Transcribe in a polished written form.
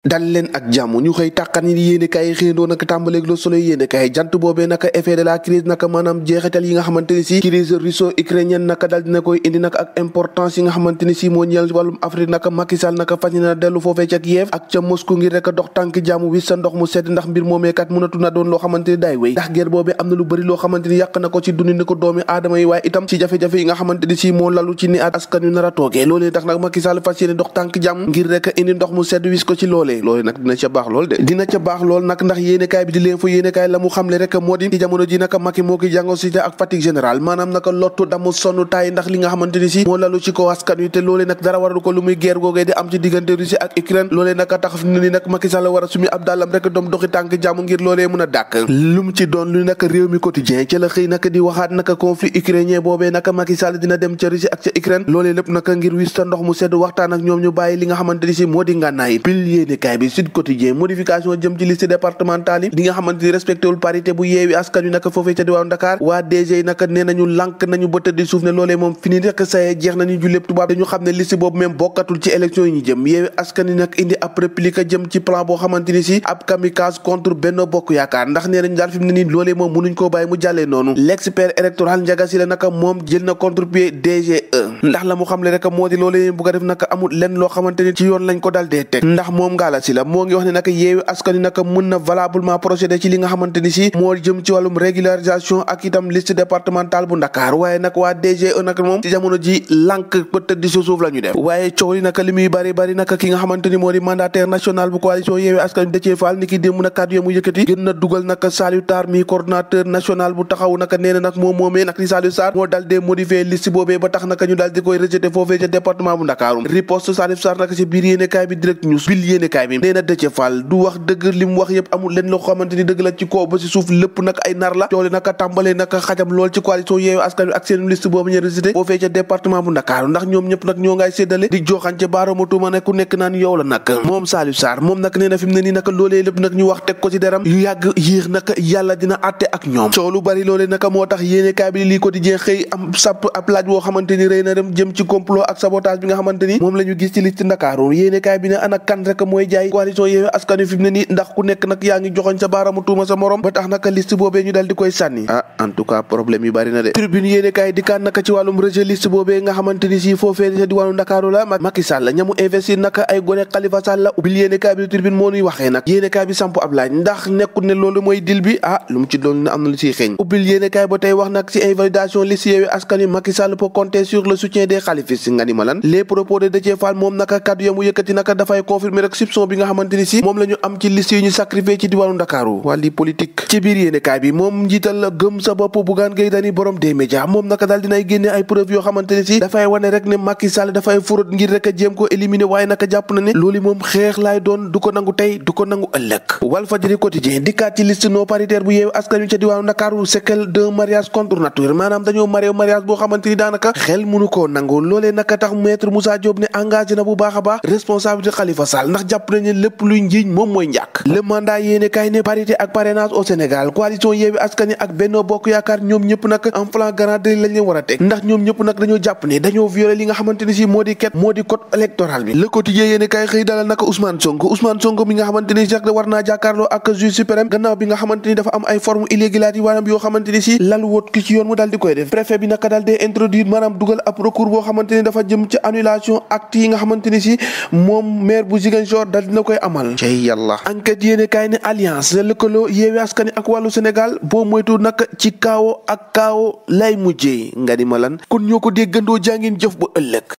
dal leen ak jàmm ñu xëy tàqan yi yéenekaay yi xëyandoo nag tàmbaleeg Le Soleil yéenekaay jant boobee naka effet de la crise naka maanaam jeexital yi nga xamante ni si crise russo-ukrainienne naka dal dina koy indi nag ak importance yi nga xamante ni si moo ñeel wàllum Afrique naka Macky Sall naka fas na dellu foofee ca Kiev ak ca Moscou ngir rek dox tànk jàmm wis sa ndox mu sedd ndax mbir moomee kat mënatu na doon loo xamante ni daay wéy ndax guerre boobee am na lu bëri loo xamante ni yàq na ko ci dundi ni ko doomi aadama yi waaye itam ci jafe-jafe yi nga xamante ni si moo lalu ci ni askan yu nar a toogee loolee tax nag Macky Sall fas yéene dox tànk jàmm ngir rek indi ndox mu sedd wis ko ci loolee nag dina ca baax lool nag ndax yéenekaay bi di leen fa yéenekaay la mu xamle rek moo di ci jamono ji naka Macky moo ki diagnostiqué ak fatigue générale maanaam naka lottu damu sonn taay ndax li nga xamante ni si moo lalu ci ko askan wi te loolee nag dara waralu ko lu muy guerre googee di am ci diggante Russie ak Ukraine loolee naka tax ni nag Macky Sall war a sumi ab dàllam rek doom doxi tànk jàmm ngir loolee mën a dàkk lu mu ci doon lu nag réew mi quotidien ca la xëy naka di waxaat naka conflit ukrainien boobee naka Macky Sall dina dem ca Russie ak ca Ukraine loolee lépp naka ngir wis sa ndox mu sedd waxtaan ak ñoom ñu bàyyi li nga xamante ni si moo di ngànnaay pile yéenekaay bi Sud Quotidien modification jëm ci liste départementale yi nga xamante ni respecté wul parité bu yeewi askan wi naka foofee ca diwaanu Dakar waa DG yi naka nee nañu lànk nañu ba tëddi suuf ne loolee moom fini rek saye jeex nañu jullépp tubaab dañu xam ne liste boobu même bokkatul ci élection yi ñu jëm yeewi askan wi nag indi ab réplique jëm ci plan boo xamante ni si ab kamikaze contre Benno Bokk Yaakaar ndax nee nañu daal fi mu ne nii loolee moom mënuñ koo bàyyi mu jàllee noonu l'expert électoral Ndiaga Sylla naka moom jël na contre-pied DGE ndax la mu xam le rek moo di loolee bu ko def naka amul lenn loo xamante ni ci yoon lañ ko dal dee teg ndax moom Ngalla Sylla moo ngi wax ne naka yeewi askan wi naka mën na valablement procéder ci li nga xamante ni si moo jëm ci wàllum régularisation ak itam liste départementale bu Dakar waaye nag waa DGE nag moom ci jamono ji lànk ba tëddi suuf la ñu def waaye coow li naka li muy bari naka ki nga xamante ni moo di mandataire national bu coalition Yewwi Askan Wi Déthié Fall ni ki démb nag kàddu mu yëkkati gën na dugal naka Saliou Sarr mi coordonnateur national bu taxaw naka nee na nag moom moomee nag di Saliou Sarr moo dal dee modifier liste boobee ba tax naka ñu dal di koy rejeté foofee ca département bu Ndakaaru riposte Saliou Sarr naka ci biir yéenekaay bi Direct News bil yéenekaay bi nee na Déthié Fall du wax dëgg li mu wax yëpp amul leen loo xamante ni dëgg la ci kaw ba ci suuf lépp nag ay nar la coole naka tàmbalee naka xajam lool ci coalition Yewwi Askan Wi ak seen liste boobu ñu rejeté foofee ca département bu Ndakaaru ndax ñoom ñëpp nag ñoo ngay séddale di joxante baaraamu tuuma ne ku nekk naan yow la nag moom Saliou Sarr moom nag nee na fi mu ne nii naka loolee lépp nag ñu wax teg ko ci deram yu yàgg yéex naka yàlla dina àtte ak ñoom coow lu bari loolee naka moo tax yéenekaay bi lii quotidien xëy am sàpp ab laaj boo xamante ni rëy na dem jëm ci complot ak sabotage bi nga xamante ni moom la ñu gis ci liste Ndakaaru yéenekaay bi ne ana kan rek mooy jaay coalition Yewwi Askan Wi fi mu ne nii ndax ku nekk nag yaa ngi joxoñ sa baaraamu tuuma sa morom ba tax naka liste boobee ñu dal di koy sànni en tout cas problème yu bari na de tribune yéenekaay dikkaat naka ci wàllum rejet liste boobee nga xamante ni si foofee sa diwaanu Ndakaaru la Macky Sall ñamu investir naka ay gone Khalifa Sall la ubbil yéenekaay bi tribune moo ñuy waxee nag yéenekaay bi samp ab laaj ndax nekkul ne loolu mooy dil bi lu mu ci doon am na lu ciy xeeñ ubbil yéenekaay ba tey wax nag ci invalidation liste Yewwi Askan Wi Macky Sall peut compter sur le soutien des khalifistes nga ni ma lan les propos de Déthié Fall moom naka kaddu ya mu yëkkati naka dafay confirmer rek soupçon bi nga xamante ni si moom la ñu am ci liste yi ñu sacrifié ci diwaanu Ndakaaru wàlli politique ci biir yéenekaay bi moom njiital la gëm sa bopp Bougane Gueye Dany borom des médias moom naka daal dinay génne ay preuve yoo xamante ni si dafay wane rek ne Macky Sall dafay fraude ngir rek a jéem ko éliminer waaye naka jàpp na ne loolu moom xeex laay doon du ko nangu tey du ko nangu ëllëg Walfadjri quotidien dikkaat ci liste non paritaire bu Yewwi Askan Wi ca diwaanu Ndakaaru séquelle d'un mariage contre nature maanaam dañoo mariage boo xamante ni daanaka xel mënu koo nangu loolee naka tax maître Moussa Diop ne engagé na bu baax a baax responsabilité Khalifa Sall ndax jàpp nañu ne lépp luy njiiñ moom mooy njàkk le mandat yéenekaay ne parité ak parrainage au Sénégal coalition Yewwi Askan Wi ak Benno Bokk Yaakaar ñoom ñëpp nag en flagrant délit lañ leen war a teg ndax ñoom ñëpp nag dañoo jàpp ne dañoo violé li nga xamante ni si moo di code électoral bi le quotidien yéenekaay xëy dalal naka Ousmane Sonko mi nga xamante ni sax war naa jàkkaarloo ak juge suprême gannaaw bi nga xamante ni dafa am ay forme irrégularité waanaam yoo xamante ni si lalu wóot ki ci yoon mu daal di koy def préfet bi naka daal di introduire maanaam dugal ab recours boo xamante ni dafa jëm ci annulation acte yi nga xamante ni si moom maire bu Ziguinchor daal dina koy amal cey yàlla enquête yéenekaay ne alliance lëkkaloo Yewwi Askan Wi ak wàllu Sénégal boo moytu nag ci kaawo lay mujjee nga di ma lan kon ñoo ko déggandoo jàngeen jëf ba ëllëg